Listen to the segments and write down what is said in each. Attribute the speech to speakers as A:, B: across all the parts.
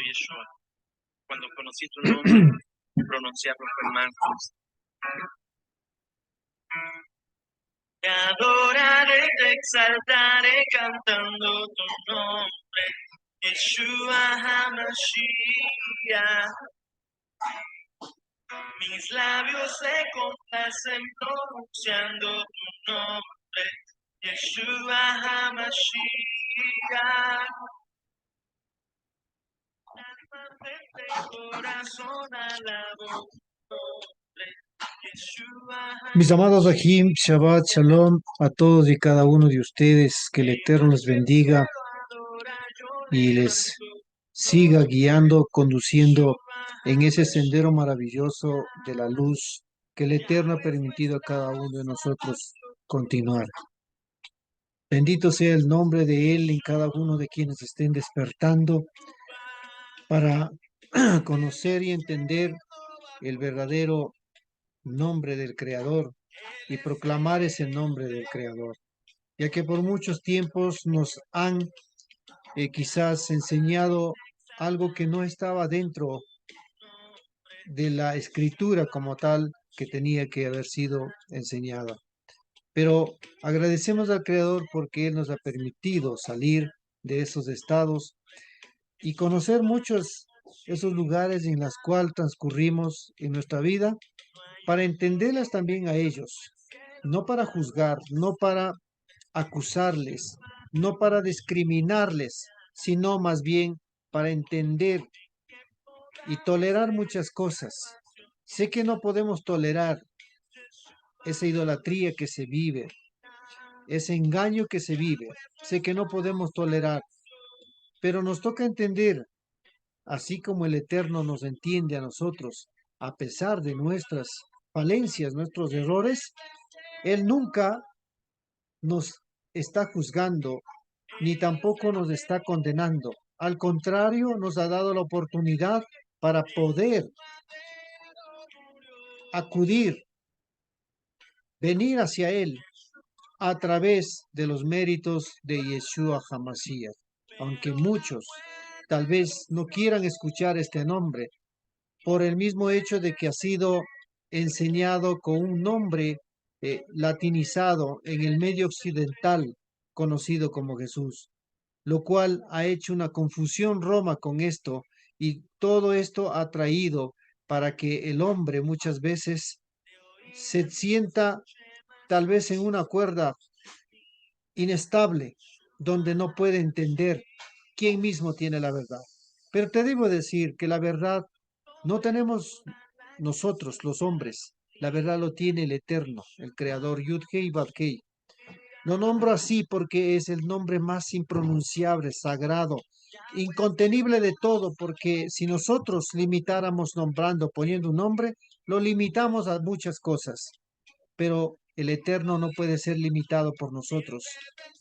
A: Yeshua. Cuando conocí tu nombre, pronunciarlo fue más justo. Te adoraré, te exaltaré cantando tu nombre, Yeshua HaMashiach. Mis labios se complacen pronunciando tu nombre, Yeshua HaMashiach. Alma, mente y corazón alabo tu nombre, Yeshua
B: Mis amados Ajim, Shabbat, Shalom a todos y cada uno de ustedes, que el Eterno les bendiga y les siga guiando, conduciendo en ese sendero maravilloso de la luz que el Eterno ha permitido a cada uno de nosotros continuar. Bendito sea el nombre de Él en cada uno de quienes estén despertando para conocer y entender el verdadero nombre del Creador y proclamar ese nombre del Creador, ya que por muchos tiempos nos han quizás enseñado algo que no estaba dentro de la escritura como tal que tenía que haber sido enseñada. Pero agradecemos al Creador porque Él nos ha permitido salir de esos estados y conocer muchos esos lugares en los cuales transcurrimos en nuestra vida para entenderlas también a ellos, no para juzgar, no para acusarles, no para discriminarles, sino más bien para entender y tolerar muchas cosas. Sé que no podemos tolerar esa idolatría que se vive, ese engaño que se vive. Sé que no podemos tolerar, pero nos toca entender, así como el Eterno nos entiende a nosotros, a pesar de nuestras falencias, nuestros errores, Él nunca nos está juzgando, ni tampoco nos está condenando. Al contrario, nos ha dado la oportunidad para poder acudir, venir hacia Él a través de los méritos de Yeshua HaMashiach. Aunque muchos tal vez no quieran escuchar este nombre, por el mismo hecho de que ha sido enseñado con un nombre latinizado en el medio occidental, conocido como Jesús, lo cual ha hecho una confusión Roma con esto, y todo esto ha traído para que el hombre muchas veces se sienta tal vez en una cuerda inestable, donde no puede entender quién mismo tiene la verdad. Pero te debo decir que la verdad no tenemos nosotros, los hombres. La verdad lo tiene el Eterno, el Creador, Yud-Hei Vav-Hei. Lo nombro así porque es el nombre más impronunciable, sagrado, incontenible de todo, porque si nosotros limitáramos nombrando, poniendo un nombre, lo limitamos a muchas cosas, pero el Eterno no puede ser limitado por nosotros.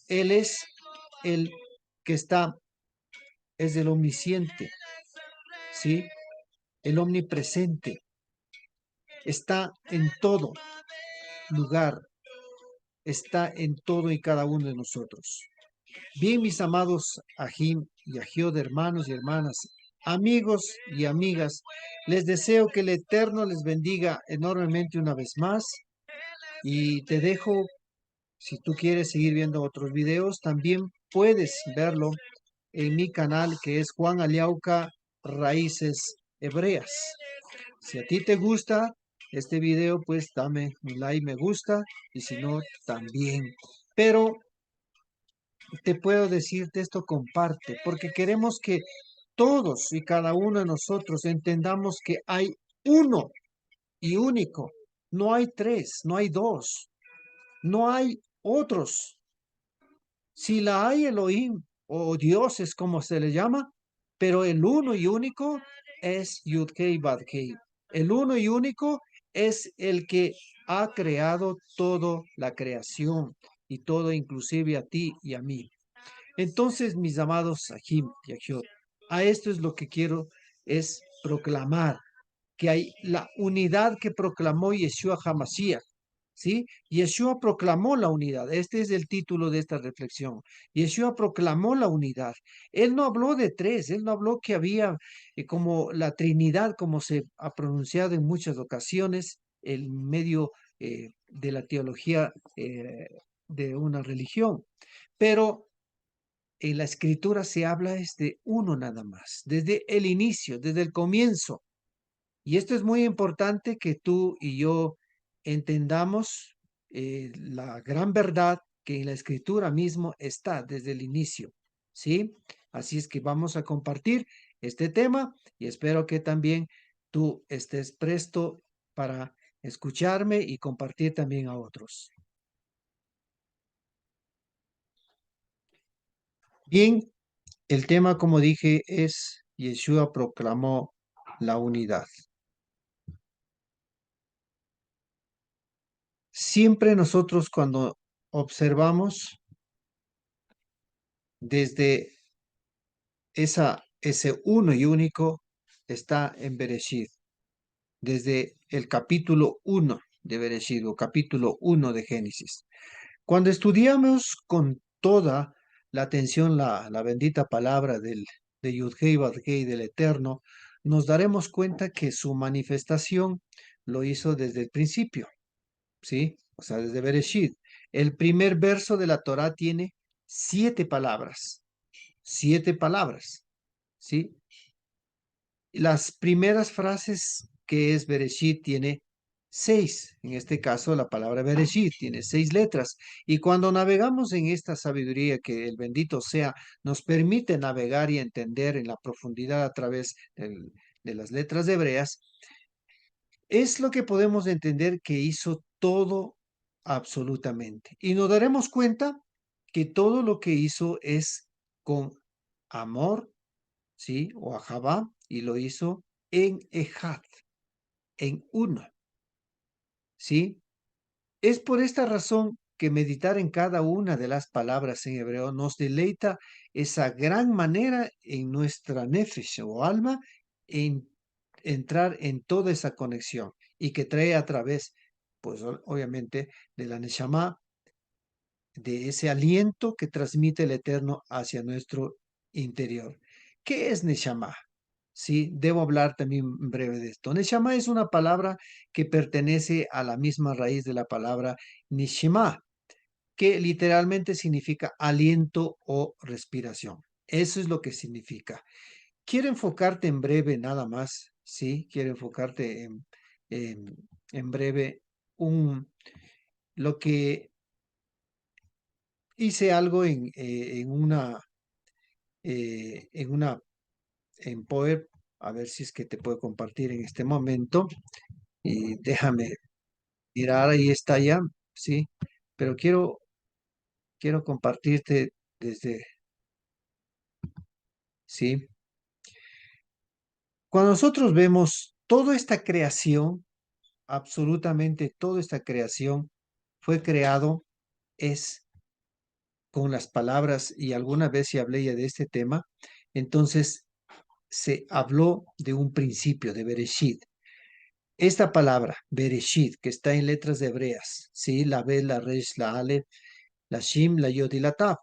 B: Él es el que está, es el omnisciente, ¿sí? El omnipresente, está en todo lugar, está en todo y cada uno de nosotros. Bien, mis amados Ajim y Ajiod, hermanos y hermanas, amigos y amigas, les deseo que el Eterno les bendiga enormemente una vez más, y te dejo, si tú quieres seguir viendo otros videos, también puedes verlo en mi canal, que es Juan Aliauca Raíces Hebreas. Si a ti te gusta este video, pues dame un like, me gusta, y si no, también. Pero te puedo decirte esto, comparte, porque queremos que todos y cada uno de nosotros entendamos que hay uno y único. No hay tres, no hay dos, no hay otros. Si la hay, Elohim o Dios es como se le llama, pero el uno y único es Yud-Hei Vav-Hei. El uno y único es el que ha creado toda la creación y todo, inclusive a ti y a mí. Entonces, mis amados Ahim y Ahiot, a esto es lo que quiero, es proclamar que hay la unidad que proclamó Yeshua HaMashiach, ¿sí? Yeshua proclamó la unidad. Este es el título de esta reflexión. Yeshua proclamó la unidad. Él no habló de tres, él no habló que había como la Trinidad, como se ha pronunciado en muchas ocasiones, el medio de la teología de una religión. Pero en la escritura se habla es de uno nada más, desde el inicio, desde el comienzo. Y esto es muy importante que tú y yo entendamos la gran verdad que en la escritura mismo está desde el inicio, ¿sí? Así es que vamos a compartir este tema y espero que también tú estés presto para escucharme y compartir también a otros. Bien, el tema, como dije, es Yeshua proclamó la unidad. Siempre nosotros cuando observamos desde ese uno y único está en Bereshit, desde el capítulo 1 de Bereshit o capítulo 1 de Génesis. Cuando estudiamos con toda la atención la bendita palabra de Yud-Heh Vav-Heh del Eterno, nos daremos cuenta que su manifestación lo hizo desde el principio, ¿sí? O sea, desde Bereshit. El primer verso de la Torá tiene 7 palabras, ¿sí? Las primeras frases que es Bereshit tiene 6. En este caso, la palabra Bereshit tiene 6 letras. Y cuando navegamos en esta sabiduría que el bendito sea nos permite navegar y entender en la profundidad a través de las letras hebreas, es lo que podemos entender que hizo todo absolutamente. Y nos daremos cuenta que todo lo que hizo es con amor, ¿sí? O Ahabá, y lo hizo en Ejad, en uno, ¿sí? Es por esta razón que meditar en cada una de las palabras en hebreo nos deleita esa gran manera en nuestra nefesh o alma en entrar en toda esa conexión y que trae a través, pues obviamente, de la neshama, de ese aliento que transmite el Eterno hacia nuestro interior. ¿Qué es neshama? Sí, debo hablar también en breve de esto. Neshama es una palabra que pertenece a la misma raíz de la palabra nishima, que literalmente significa aliento o respiración. Eso es lo que significa. Quiero enfocarte en breve nada más, ¿sí? Quiero enfocarte en breve lo que hice algo en en Power, a ver si es que te puedo compartir en este momento. Y déjame mirar, ahí está ya, sí, pero quiero compartirte desde, sí. Cuando nosotros vemos toda esta creación, absolutamente toda esta creación fue creado, es con las palabras, y alguna vez se hablé ya de este tema, entonces se habló de un principio, de Bereshit. Esta palabra, Bereshit, que está en letras hebreas, ¿sí? La Bet, la Resh, la Aleph, la Shim, la Yod y la Tav.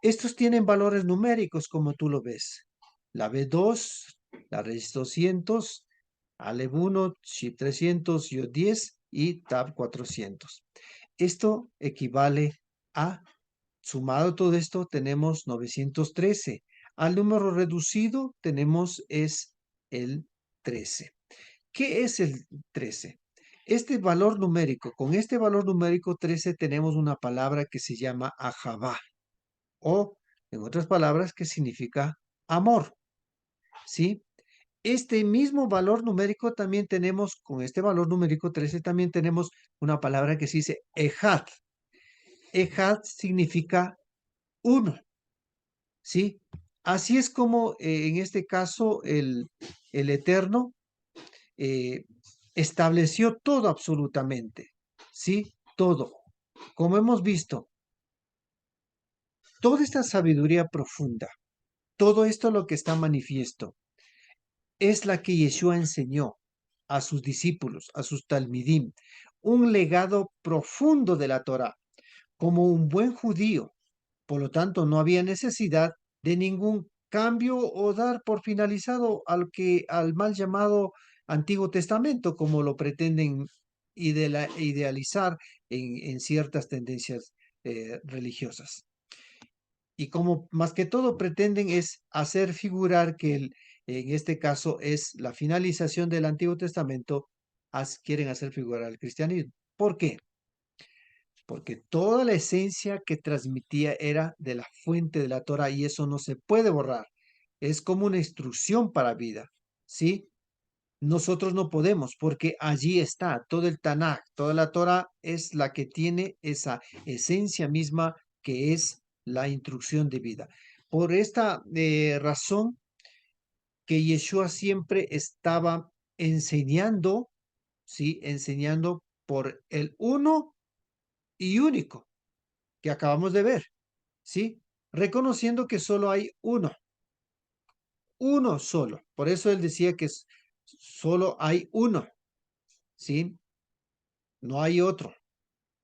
B: Estos tienen valores numéricos, como tú lo ves. La B2, la Resh 200, Aleph 1, Shim 300, Yod 10 y Tav 400. Esto equivale a, sumado todo esto, tenemos 913. Al número reducido tenemos es el 13. ¿Qué es el 13? Este valor numérico, con este valor numérico 13 tenemos una palabra que se llama Ahabá, o en otras palabras que significa amor, ¿sí? Este mismo valor numérico también tenemos, con este valor numérico 13 también tenemos una palabra que se dice Ejad. Ejad significa uno, ¿sí? Así es como en este caso el Eterno eh, estableció todo absolutamente, ¿sí? Todo. Como hemos visto, toda esta sabiduría profunda, todo esto lo que está manifiesto, es la que Yeshua enseñó a sus discípulos, a sus talmidim. un legado profundo de la Torá, como un buen judío. Por lo tanto, no había necesidad de ningún cambio o dar por finalizado al mal llamado Antiguo Testamento, como lo pretenden idealizar en ciertas tendencias religiosas. Y como más que todo pretenden es hacer figurar que en este caso es la finalización del Antiguo Testamento, quieren hacer figurar el cristianismo. ¿Por qué? Porque toda la esencia que transmitía era de la fuente de la Torah y eso no se puede borrar. Es como una instrucción para vida, ¿sí? Nosotros no podemos porque allí está todo el Tanaj, toda la Torah es la que tiene esa esencia misma que es la instrucción de vida. Por esta razón que Yeshua siempre estaba enseñando, ¿sí? Enseñando por el uno y único que acabamos de ver, ¿sí? Reconociendo que solo hay uno solo. Por eso él decía que solo hay uno, ¿sí? No hay otro,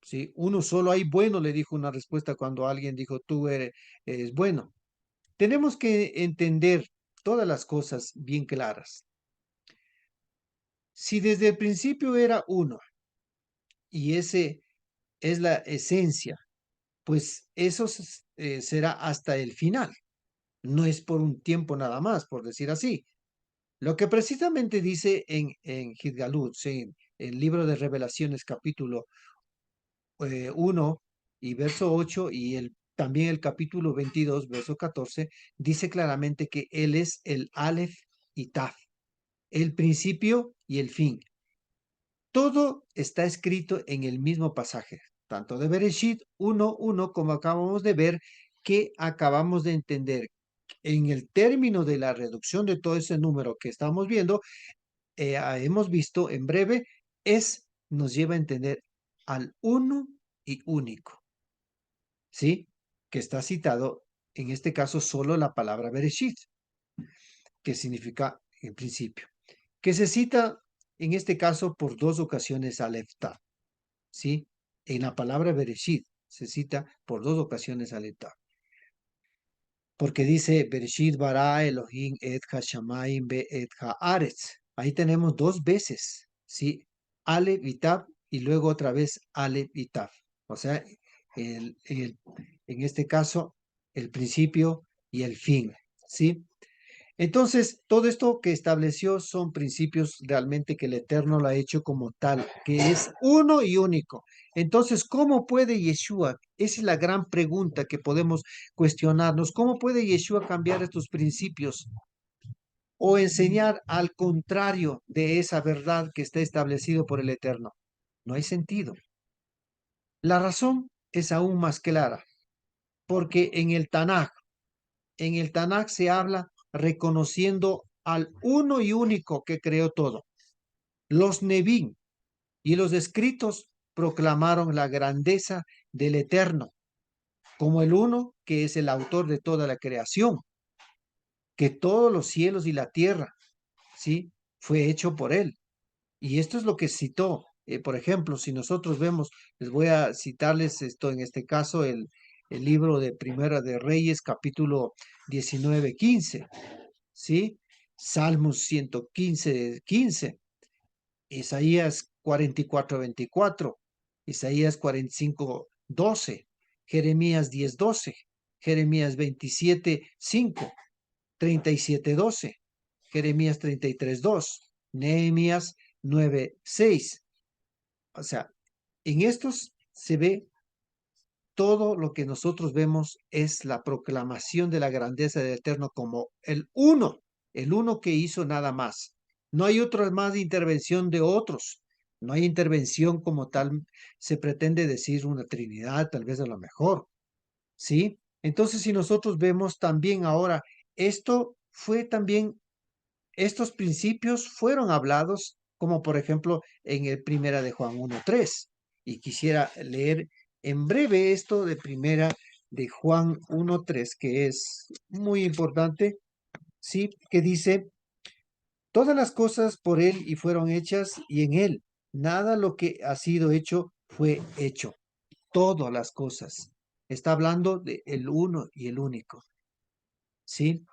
B: ¿sí? Uno solo hay bueno, le dijo una respuesta cuando alguien dijo, tú eres bueno. Tenemos que entender todas las cosas bien claras. Si desde el principio era uno y ese es la esencia, pues eso será hasta el final. No es por un tiempo nada más, por decir así. Lo que precisamente dice en Gidgalut, en el libro de Revelaciones, capítulo 1 y verso 8, y también el capítulo 22, verso 14, dice claramente que Él es el Aleph y Taf, el principio y el fin. Todo está escrito en el mismo pasaje, tanto de Bereshit 1:1 como acabamos de ver, que acabamos de entender. En el término de la reducción de todo ese número que estamos viendo, hemos visto en breve, nos lleva a entender al uno y único, ¿sí? Que está citado, en este caso, solo la palabra Bereshit, que significa en principio, que se cita en este caso por dos ocasiones al Eftah, ¿sí? En la palabra Bereshit se cita por dos ocasiones al Eftah. Porque dice Bereshit bara Elohim et hashamayim be et haaretz. Ahí tenemos dos veces, ¿sí? Ale Vitab y luego otra vez Ale Vitab. O sea, en este caso, el principio y el fin, ¿sí? Entonces, todo esto que estableció son principios realmente que el Eterno lo ha hecho como tal, que es uno y único. Entonces, ¿cómo puede Yeshua? Esa es la gran pregunta que podemos cuestionarnos. ¿Cómo puede Yeshua cambiar estos principios o enseñar al contrario de esa verdad que está establecido por el Eterno? No hay sentido. La razón es aún más clara, porque en el Tanaj se habla reconociendo al uno y único que creó todo. Los Nevín y los escritos proclamaron la grandeza del Eterno como el uno que es el autor de toda la creación, que todos los cielos y la tierra, ¿sí? Fue hecho por él. Y esto es lo que citó. Por ejemplo, si nosotros vemos, les voy a citarles esto, en este caso, el libro de Primera de Reyes, capítulo 19:15. ¿Sí? Salmos 115:15, Isaías 44:24, Isaías 45:12, Jeremías 10:12, Jeremías 27:5, 37:12, Jeremías 33:2, Nehemías 9:6. O sea, en estos se ve todo lo que nosotros vemos es la proclamación de la grandeza del Eterno como el uno que hizo nada más. No hay otra más intervención de otros. No hay intervención como tal, se pretende decir una Trinidad, tal vez a lo mejor. ¿Sí? Entonces, si nosotros vemos también ahora, esto fue también, estos principios fueron hablados, como por ejemplo en el Primera de Juan 1:3. Y quisiera leer en breve esto de Primera de Juan 1:3, que es muy importante, ¿sí? Que dice, todas las cosas por Él y fueron hechas y en Él. Nada lo que ha sido hecho fue hecho. Todas las cosas. Está hablando de el uno y el único. ¿Sí?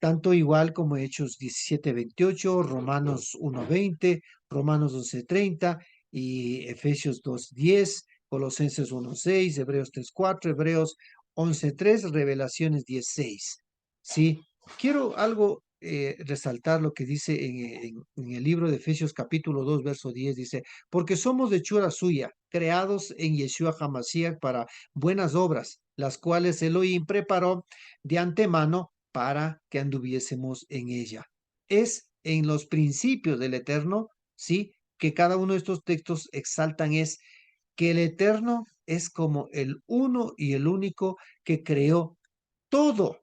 B: Tanto igual como Hechos 17:28, Romanos 1:20, Romanos 11:30 y Efesios 2:10, Colosenses 1:6, Hebreos 3:4, Hebreos 11:3, Revelaciones 10:6. Sí, quiero algo resaltar lo que dice en el libro de Efesios capítulo 2, verso 10, dice, porque somos de hechura suya, creados en Yeshua HaMashiach para buenas obras, las cuales Elohim preparó de antemano para que anduviésemos en ella. Es en los principios del Eterno, sí, que cada uno de estos textos exaltan es que el Eterno es como el uno y el único que creó todo,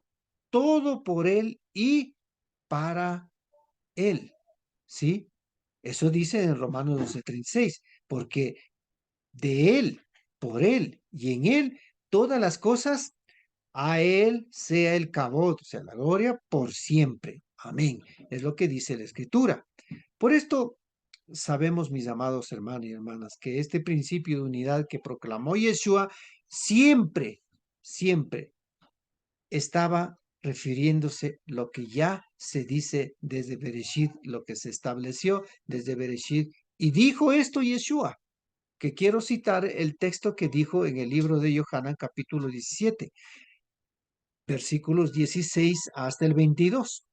B: todo por Él y para Él, ¿sí? Eso dice en Romanos 12:36, porque de Él, por Él y en Él, todas las cosas a Él sea el cabot, o sea, la gloria por siempre. Amén. Es lo que dice la Escritura. Por esto sabemos, mis amados hermanos y hermanas, que este principio de unidad que proclamó Yeshua siempre, siempre estaba refiriéndose lo que ya se dice desde Bereshit, lo que se estableció desde Bereshit. Y dijo esto Yeshua, que quiero citar el texto que dijo en el libro de Yohanan capítulo 17 versículos 16 hasta el 22.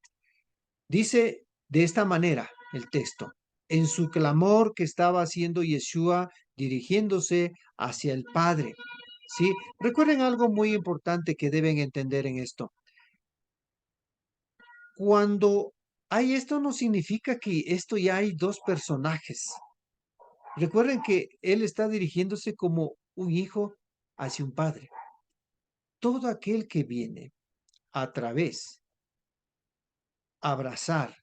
B: Dice de esta manera el texto, en su clamor que estaba haciendo Yeshua dirigiéndose hacia el Padre. ¿Sí? Recuerden algo muy importante que deben entender en esto. Cuando hay esto no significa que esto ya hay dos personajes. Recuerden que él está dirigiéndose como un hijo hacia un padre. Todo aquel que viene a través, a abrazar,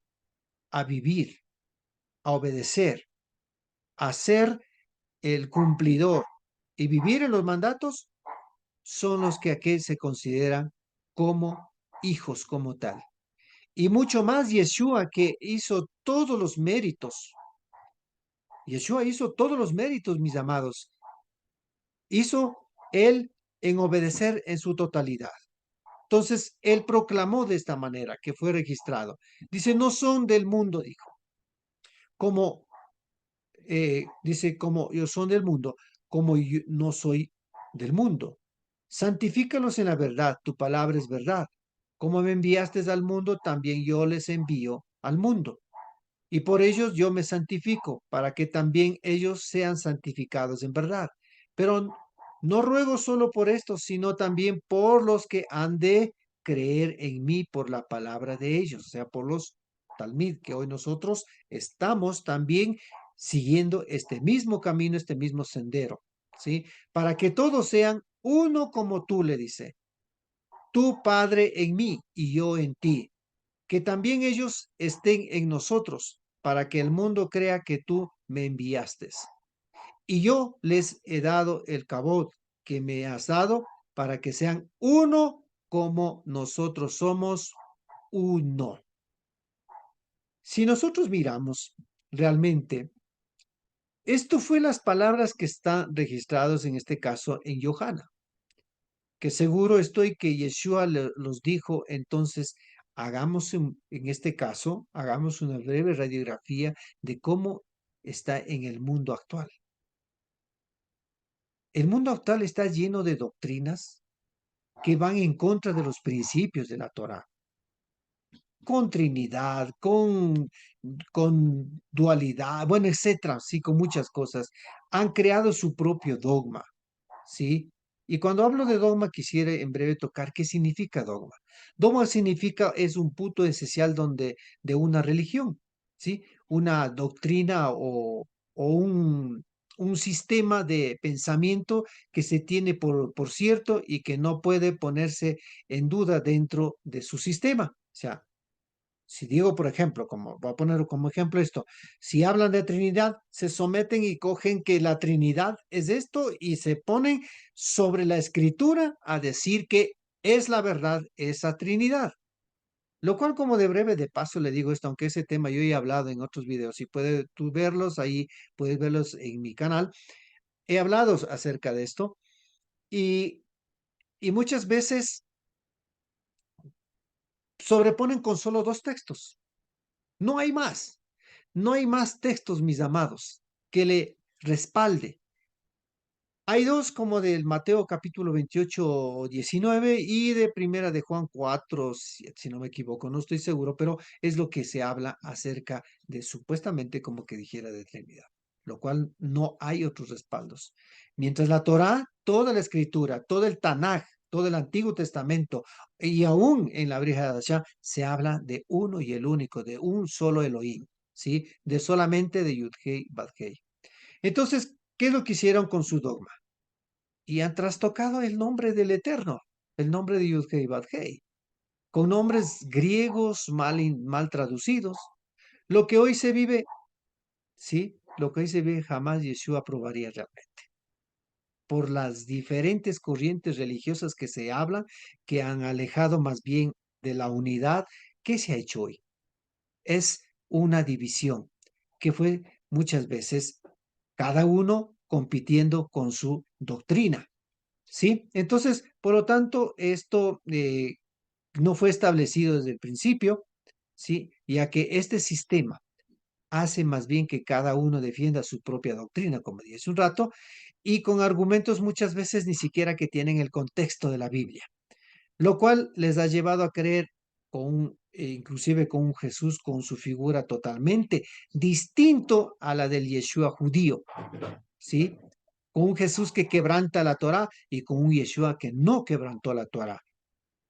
B: a vivir, a obedecer, a ser el cumplidor y vivir en los mandatos, son los que aquí se consideran como hijos como tal. Y mucho más Yeshua que hizo todos los méritos. Yeshua hizo todos los méritos, mis amados. Hizo él en obedecer en su totalidad. Entonces, él proclamó de esta manera que fue registrado. Dice, no son del mundo, dijo. Como dice, como yo son del mundo, como yo no soy del mundo. Santifícalos en la verdad, tu palabra es verdad. Como me enviaste al mundo, también yo les envío al mundo. Y por ellos yo me santifico, para que también ellos sean santificados en verdad. Pero no ruego solo por estos, sino también por los que han de creer en mí por la palabra de ellos, o sea, por los talmid, que hoy nosotros estamos también siguiendo este mismo camino, este mismo sendero, ¿sí? Para que todos sean uno como tú, le dice, tu Padre en mí y yo en ti, que también ellos estén en nosotros, para que el mundo crea que tú me enviaste. Y yo les he dado el cabot que me has dado, para que sean uno como nosotros somos uno. Si nosotros miramos realmente, esto fue las palabras que están registradas en este caso en Johanna, que seguro estoy que Yeshua los dijo. Entonces hagamos en este caso, hagamos una breve radiografía de cómo está en el mundo actual. El mundo actual está lleno de doctrinas que van en contra de los principios de la Torá, con Trinidad, con dualidad, bueno, etcétera, sí, con muchas cosas. Han creado su propio dogma, ¿sí? Y cuando hablo de dogma, quisiera en breve tocar qué significa dogma. Dogma significa, es un punto esencial de una religión, ¿sí? Una doctrina o un sistema de pensamiento que se tiene por cierto y que no puede ponerse en duda dentro de su sistema. O sea, si digo, por ejemplo, como voy a poner como ejemplo esto, si hablan de Trinidad, se someten y cogen que la Trinidad es esto y se ponen sobre la escritura a decir que es la verdad esa Trinidad. Lo cual, como de breve de paso le digo esto, aunque ese tema yo he hablado en otros videos y puedes tú verlos ahí, puedes verlos en mi canal. He hablado acerca de esto y, y muchas veces sobreponen con solo dos textos. No hay más. No hay más textos, mis amados, que le respalde. Hay dos como del Mateo capítulo 28 19 y de Primera de Juan 4 7, si no me equivoco, no estoy seguro, pero es lo que se habla acerca de supuestamente como que dijera de Trinidad, lo cual no hay otros respaldos. Mientras la Torá, toda la escritura, todo el Tanaj, todo el Antiguo Testamento y aún en la Brija de Hashem se habla de uno y el único, de un solo Elohim, ¿sí? De solamente de Yud-Hei, Bad-Hei. Entonces, ¿qué es lo que hicieron con su dogma? Y han trastocado el nombre del Eterno, el nombre de Yud-Hei Bad-Hei, con nombres griegos mal traducidos. Lo que hoy se vive, sí, lo que hoy se vive jamás Yeshua aprobaría realmente. Por las diferentes corrientes religiosas que se hablan, que han alejado más bien de la unidad, ¿qué se ha hecho hoy? Es una división que fue muchas veces cada uno compitiendo con su doctrina. ¿Sí? Entonces, por lo tanto, esto no fue establecido desde el principio, ¿sí? Ya que este sistema hace más bien que cada uno defienda su propia doctrina, como dije hace un rato, y con argumentos muchas veces ni siquiera que tienen el contexto de la Biblia, lo cual les ha llevado a creer inclusive con un Jesús con su figura totalmente distinto a la del Yeshua judío, ¿sí? Con un Jesús que quebranta la Torá y con un Yeshua que no quebrantó la Torá,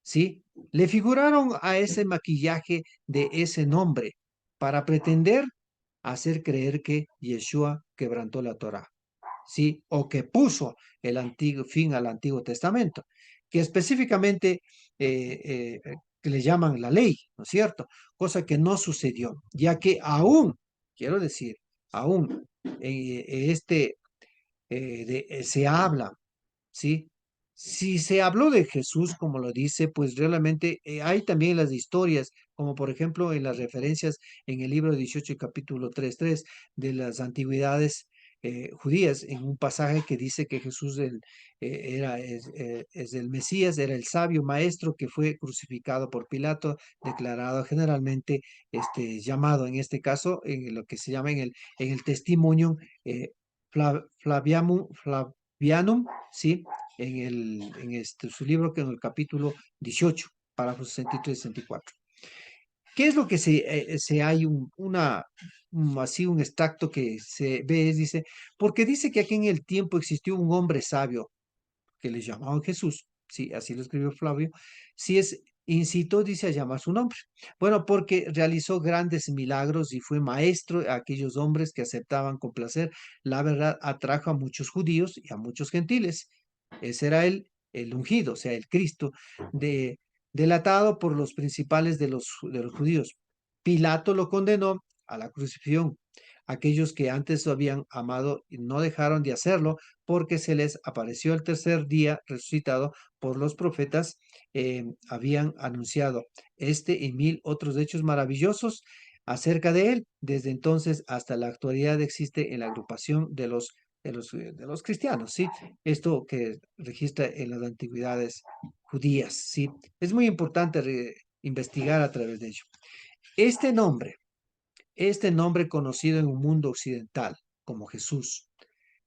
B: ¿sí? Le figuraron a ese maquillaje de ese nombre para pretender hacer creer que Yeshua quebrantó la Torá, ¿sí? O que puso el fin al Antiguo Testamento, que específicamente que le llaman la ley, ¿no es cierto? Cosa que no sucedió, ya que aún, quiero decir, aún se habla, ¿sí? Si se habló de Jesús, como lo dice, pues realmente hay también las historias, como por ejemplo en las referencias en el libro 18, capítulo 3:3 de las antigüedades judías, en un pasaje que dice que Jesús es el Mesías, era el sabio maestro que fue crucificado por Pilato, declarado generalmente llamado en este caso, en lo que se llama en el testimonio Flavianum, ¿sí? Su libro que en el capítulo 18, párrafos 63 y 64. ¿Qué es lo que se hay así un extracto que se ve? Dice, porque dice que aquí en el tiempo existió un hombre sabio que le llamaban Jesús, sí, así lo escribió Flavio, si es, incitó, dice, a llamar su nombre. Bueno, porque realizó grandes milagros y fue maestro a aquellos hombres que aceptaban con placer. La verdad atrajo a muchos judíos y a muchos gentiles. Ese era el ungido, o sea, el Cristo, delatado por los principales de los judíos. Pilato lo condenó a la crucifixión. Aquellos que antes lo habían amado y no dejaron de hacerlo porque se les apareció el tercer día resucitado por los profetas, habían anunciado y mil otros hechos maravillosos acerca de él. Desde entonces hasta la actualidad existe en la agrupación de los cristianos, ¿sí? Esto que registra en las antigüedades judías, ¿sí? Es muy importante investigar a través de ello. Este nombre, este nombre conocido en un mundo occidental como Jesús,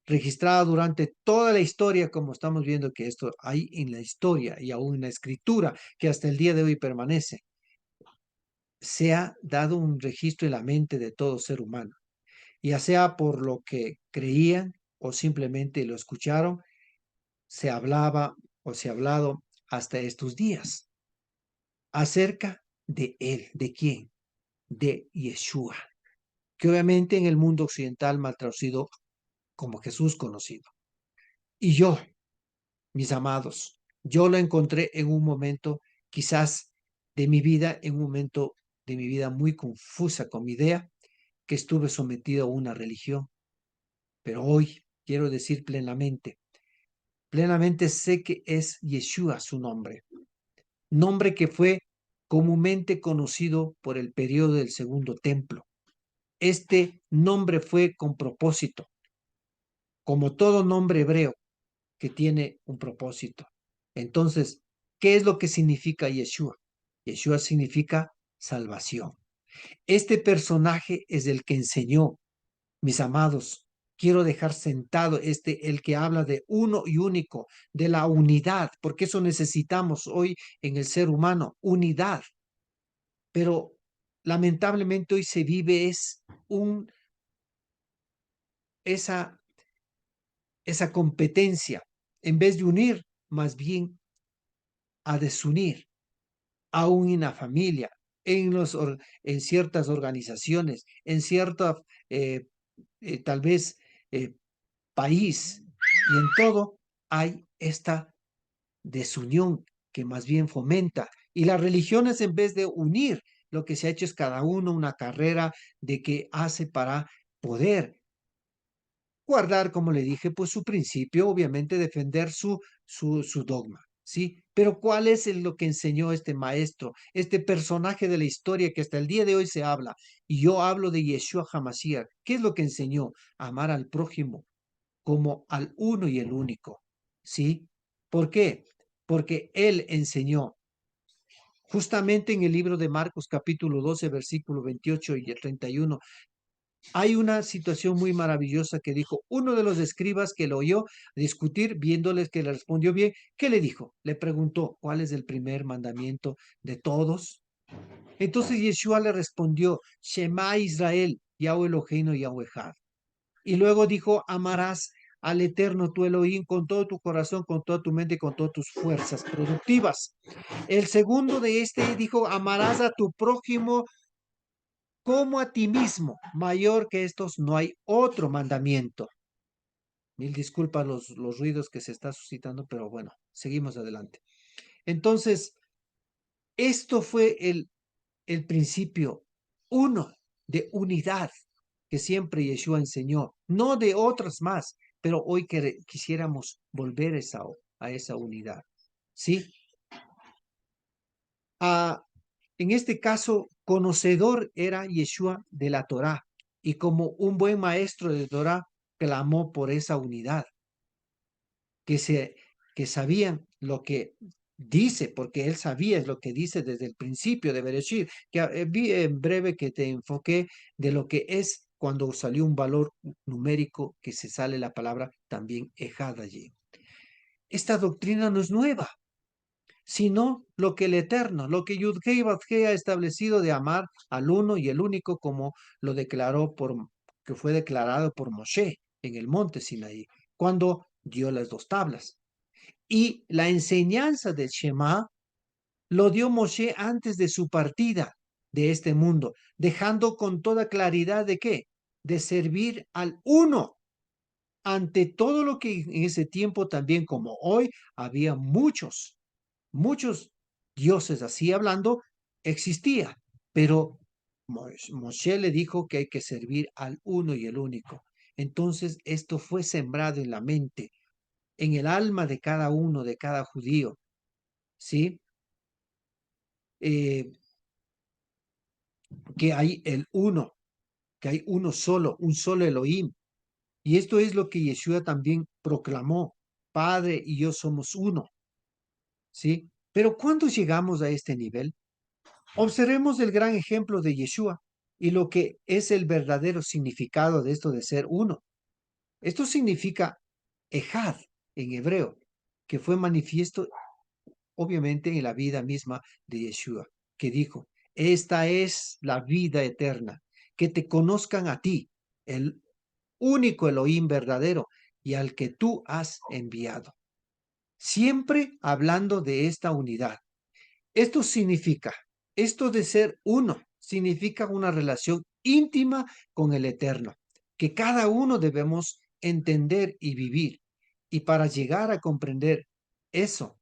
B: registrado durante toda la historia, como estamos viendo que esto hay en la historia y aún en la escritura, que hasta el día de hoy permanece, se ha dado un registro en la mente de todo ser humano, ya sea por lo que creían o simplemente lo escucharon, se hablaba o se ha hablado hasta estos días acerca de él. ¿De quién? De Yeshua, que obviamente en el mundo occidental mal traducido como Jesús conocido. Y yo, mis amados, yo lo encontré en un momento quizás de mi vida, en un momento de mi vida muy confusa con mi idea, que estuve sometido a una religión. Pero hoy quiero decir plenamente sé que es Yeshua su nombre, nombre que fue comúnmente conocido por el periodo del Segundo Templo. Este nombre fue con propósito, como todo nombre hebreo que tiene un propósito. Entonces, ¿qué es lo que significa Yeshua? Yeshua significa salvación. Este personaje es el que enseñó, mis amados. Quiero dejar sentado el que habla de uno y único, de la unidad, porque eso necesitamos hoy en el ser humano, unidad. Pero lamentablemente hoy se vive esa, esa competencia, en vez de unir, más bien a desunir, aún en la familia, en ciertas organizaciones, en cierta, tal vez, eh, país, y en todo hay esta desunión que más bien fomenta. Y las religiones, en vez de unir, lo que se ha hecho es cada uno una carrera de que hace para poder guardar, como le dije, pues su principio, obviamente defender su dogma, ¿sí? Pero ¿cuál es lo que enseñó este maestro, este personaje de la historia que hasta el día de hoy se habla? Y yo hablo de Yeshua HaMashiach. ¿Qué es lo que enseñó? Amar al prójimo como al uno y el único, ¿sí? ¿Por qué? Porque él enseñó justamente en el libro de Marcos capítulo 12, versículo 28 y 31. Hay una situación muy maravillosa que dijo uno de los escribas que lo oyó discutir, viéndoles que le respondió bien. ¿Qué le dijo? Le preguntó, ¿cuál es el primer mandamiento de todos? Entonces Yeshua le respondió, Shema Israel, Yahweh Eloheinu, Yahweh Echad. Y luego dijo, amarás al Eterno tu Elohim con todo tu corazón, con toda tu mente, con todas tus fuerzas productivas. El segundo de este dijo, amarás a tu prójimo como a ti mismo. Mayor que estos no hay otro mandamiento. Mil disculpas los ruidos que se está suscitando, pero bueno, seguimos adelante. Entonces, esto fue el principio uno de unidad que siempre Yeshua enseñó, no de otras más, pero hoy quisiéramos volver a esa unidad. ¿Sí? Ah, en este caso, conocedor era Yeshua de la Torá y como un buen maestro de Torá, clamó por esa unidad, que, se, que sabían lo que dice, porque él sabía lo que dice desde el principio de Bereshit, que vi en breve que te enfoqué de lo que es cuando salió un valor numérico que se sale la palabra también ejad allí. Esta doctrina no es nueva, sino lo que el Eterno, lo que Yudhei Vadhei ha establecido de amar al uno y el único, como lo declaró que fue declarado por Moshe en el monte Sinaí, cuando dio las dos tablas. Y la enseñanza del Shema lo dio Moshe antes de su partida de este mundo, dejando con toda claridad de qué, de servir al uno ante todo lo que en ese tiempo también como hoy había muchos dioses, así hablando, existía, pero Moshe le dijo que hay que servir al uno y el único. Entonces esto fue sembrado en la mente, en el alma de cada uno, de cada judío, ¿sí? Eh, que hay el uno, que hay uno solo, un solo Elohim. Y esto es lo que Yeshua también proclamó, Padre y yo somos uno, ¿sí? Pero ¿cuándo llegamos a este nivel? Observemos el gran ejemplo de Yeshua y lo que es el verdadero significado de esto de ser uno. Esto significa ejad en hebreo, que fue manifiesto obviamente en la vida misma de Yeshua, que dijo, esta es la vida eterna, que te conozcan a ti, el único Elohim verdadero y al que tú has enviado. Siempre hablando de esta unidad. Esto significa, esto de ser uno, significa una relación íntima con el Eterno, que cada uno debemos entender y vivir. Y para llegar a comprender eso,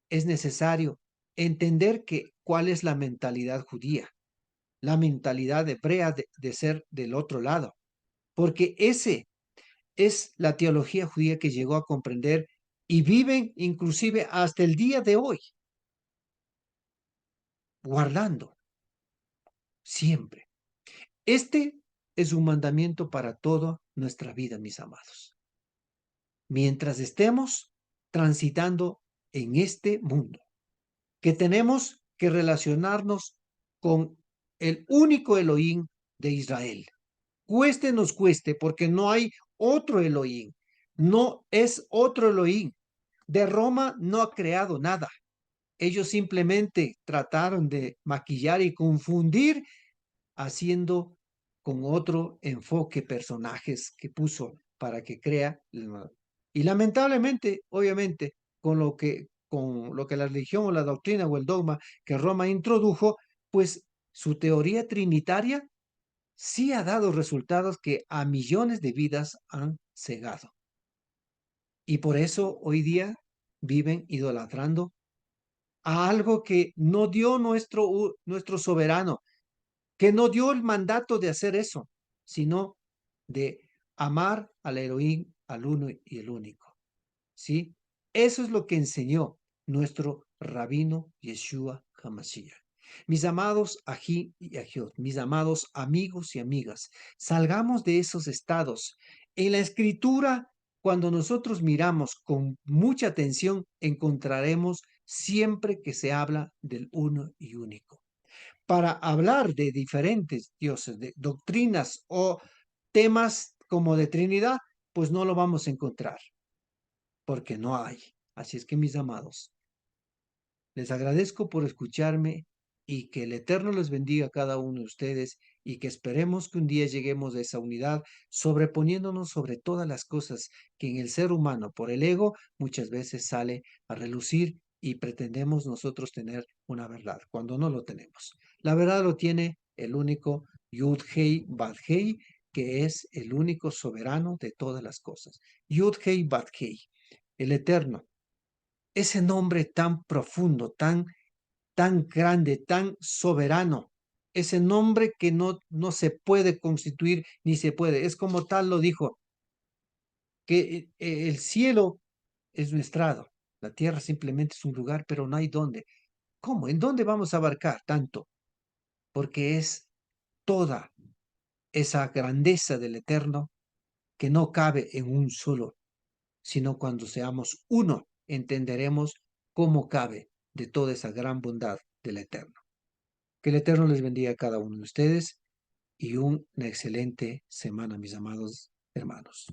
B: es necesario entender cuál es la mentalidad judía, la mentalidad hebrea de ser del otro lado, porque ese es la teología judía que llegó a comprender y viven inclusive hasta el día de hoy. guardando siempre. Este es un mandamiento para toda nuestra vida, mis amados. Mientras estemos transitando en este mundo, que tenemos que relacionarnos con el único Elohim de Israel. Cueste nos cueste, porque no hay otro Elohim. No es otro Elohim. De Roma no ha creado nada. Ellos simplemente trataron de maquillar y confundir haciendo con otro enfoque personajes que puso para que crea. Y lamentablemente, obviamente, con lo que la religión o la doctrina o el dogma que Roma introdujo, pues su teoría trinitaria sí ha dado resultados que a millones de vidas han cegado. Y por eso hoy día viven idolatrando a algo que no dio nuestro soberano, que no dio el mandato de hacer eso, sino de amar al Elohim, al uno y el único. ¿Sí? Eso es lo que enseñó nuestro rabino Yeshua HaMashiach. Mis amados ají y ajiot, mis amados amigos y amigas, salgamos de esos estados. En la escritura, cuando nosotros miramos con mucha atención, encontraremos siempre que se habla del uno y único. Para hablar de diferentes dioses, de doctrinas o temas como de Trinidad, pues no lo vamos a encontrar, porque no hay. Así es que, mis amados, les agradezco por escucharme y que el Eterno les bendiga a cada uno de ustedes y que esperemos que un día lleguemos a esa unidad, sobreponiéndonos sobre todas las cosas que en el ser humano, por el ego, muchas veces sale a relucir y pretendemos nosotros tener una verdad, cuando no lo tenemos. La verdad lo tiene el único Yud-Hei Bad-Hei, que es el único soberano de todas las cosas. Yud-Hei Bad-Hei, el Eterno, ese nombre tan profundo, tan grande, tan soberano, ese nombre que no se puede constituir ni se puede. Es como tal lo dijo, que el cielo es nuestro estrado, la tierra simplemente es un lugar, pero no hay dónde. ¿Cómo? ¿En dónde vamos a abarcar tanto? Porque es toda esa grandeza del Eterno que no cabe en un solo, sino cuando seamos uno, entenderemos cómo cabe de toda esa gran bondad del Eterno. Que el Eterno les bendiga a cada uno de ustedes y una excelente semana, mis amados hermanos.